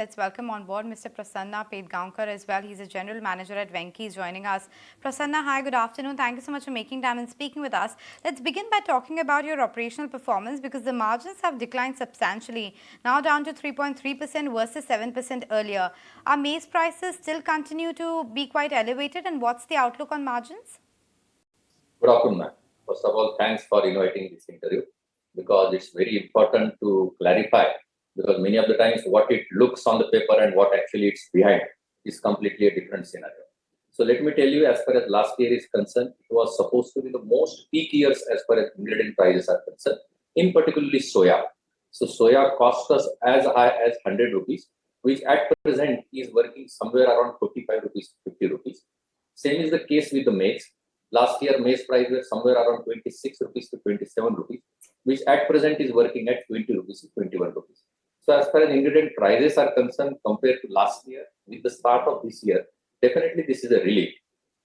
Let's welcome on board Mr. Prasanna Pedgaonkar as well. He's a general manager at Venky. He's joining us. Prasanna, hi, good afternoon. Thank you so much for making time and speaking with us. Let's begin by talking about your operational performance because the margins have declined substantially, now down to 3.3% versus 7% earlier. Our maize prices still continue to be quite elevated, and what's the outlook on margins? Good afternoon, ma'am. First of all, thanks for inviting this interview because it's very important to clarify, because many of the times what it looks on the paper and what actually it's behind is completely a different scenario. So let me tell you, as far as last year is concerned, it was supposed to be the most peak years as far as ingredient prices are concerned, in particularly soya. So soya cost us as high as 100 rupees, which at present is working somewhere around 45 rupees, 50 rupees. Same is the case with the maize. Last year, maize price was somewhere around 26 rupees to 27 rupees, which at present is working at 20 rupees to 21 rupees. So as far as ingredient prices are concerned, compared to last year, with the start of this year, definitely this is a relief.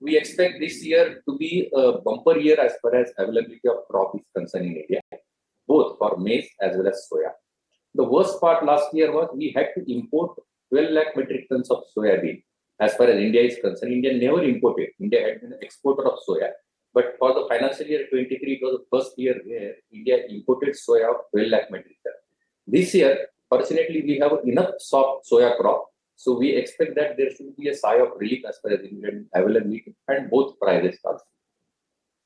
We expect this year to be a bumper year as far as availability of crop is concerned in India, both for maize as well as soya. The worst part last year was we had to import 12 lakh metric tons of soya bean. As far as India is concerned, India never imported. India had been an exporter of soya. But for the financial year 23, it was the first year where India imported soya of 12 lakh metric tons. This year, fortunately, we have enough soft soya crop. So we expect that there should be a sigh of relief as far as ingredient availability and both prices are.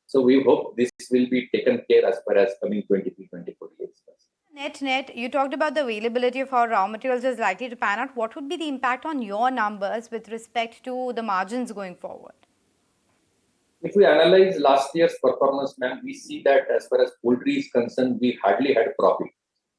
So we hope this will be taken care as far as coming 23-24 years. Net, you talked about the availability of our raw materials is likely to pan out. What would be the impact on your numbers with respect to the margins going forward? If we analyze last year's performance, ma'am, we see that as far as poultry is concerned, we hardly had profit,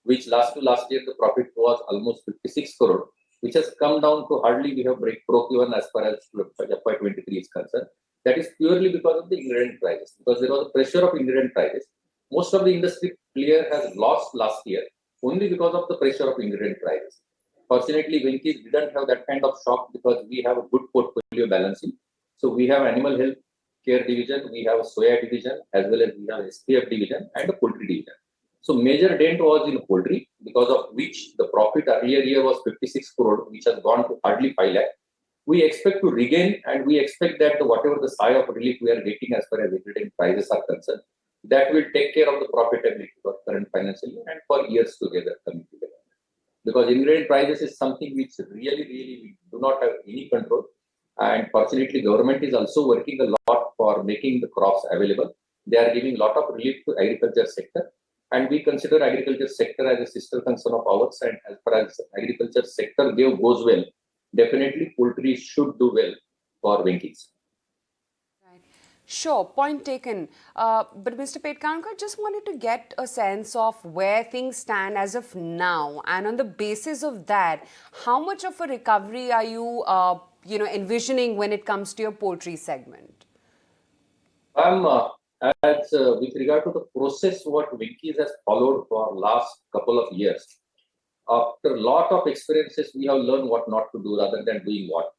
which last year the profit was almost 56 crore, which has come down to hardly we have broke even as far as FY23 is concerned. That is purely because of the ingredient prices, because there was a pressure of ingredient prices. Most of the industry player has lost last year only because of the pressure of ingredient prices. Fortunately, Venky didn't have that kind of shock because we have a good portfolio balancing. So we have animal health care division, we have a soya division, as well as we have SPF division and a poultry division. So major dent was in poultry, because of which the profit earlier year was 56 crore, which has gone to hardly 5 lakh. We expect to regain, and we expect that whatever the sigh of relief we are getting as far as ingredient prices are concerned, that will take care of the profitability for current financial year and for years together coming together. Because ingredient prices is something which really we do not have any control. And fortunately, government is also working a lot for making the crops available. They are giving a lot of relief to agriculture sector. And we consider agriculture sector as a sister concern of ours. And as far as agriculture sector goes well, definitely poultry should do well for Venky's. Sure, point taken. But Mr. Pedgaonkar, just wanted to get a sense of where things stand as of now, and on the basis of that, how much of a recovery are you, envisioning when it comes to your poultry segment? With regard to the process, what Venky's has followed for last couple of years, after a lot of experiences, we have learned what not to do rather than doing what.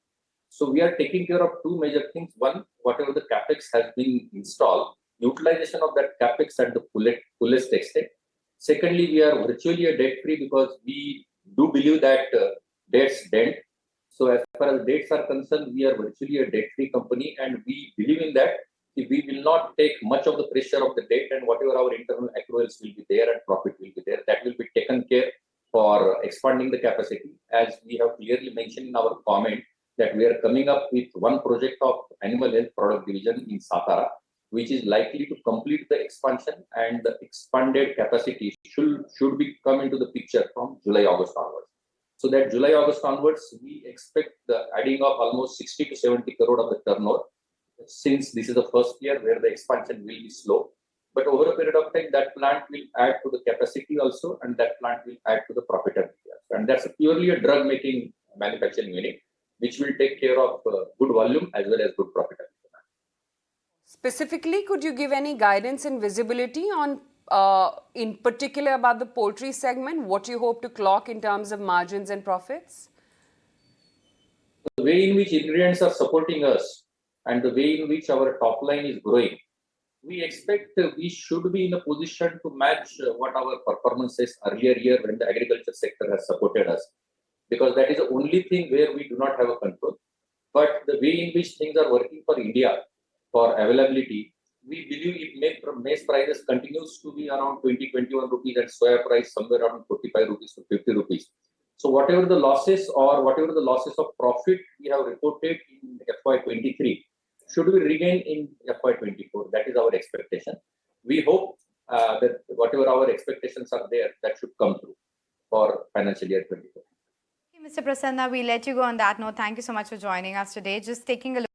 So we are taking care of two major things. One, whatever the capex has been installed, utilization of that capex at the fullest extent. Secondly, we are virtually a debt-free because we do believe that debts dent. So as far as debts are concerned, we are virtually a debt-free company, and we believe in that. If we will not take much of the pressure of the debt, and whatever our internal accruals will be there and profit will be there, that will be taken care for expanding the capacity. As we have clearly mentioned in our comment, that we are coming up with one project of animal health product division in Satara, which is likely to complete the expansion, and the expanded capacity should be come into the picture from July, August onwards. So that July, August onwards, we expect the adding of almost 60 to 70 crore of the turnover, since this is the first year where the expansion will be slow. But over a period of time, that plant will add to the capacity also, and that plant will add to the profitability. And that's purely a drug making manufacturing unit, which will take care of good volume as well as good profitability. Specifically, could you give any guidance and visibility on, in particular about the poultry segment, what you hope to clock in terms of margins and profits? The way in which ingredients are supporting us and the way in which our top line is growing, we expect we should be in a position to match what our performance is earlier year when the agriculture sector has supported us. because that is the only thing where we do not have a control. But the way in which things are working for India, for availability, we believe if maize prices continues to be around 20-21 rupees and soya price somewhere around 45 rupees to 50 rupees. So whatever the losses of profit we have reported in FY23 should be regained in FY24. That is our expectation. We hope that whatever our expectations are there, that should come through for financial year 24. Mr. Prasanna, we let you go on that note. Thank you so much for joining us today. Just taking a look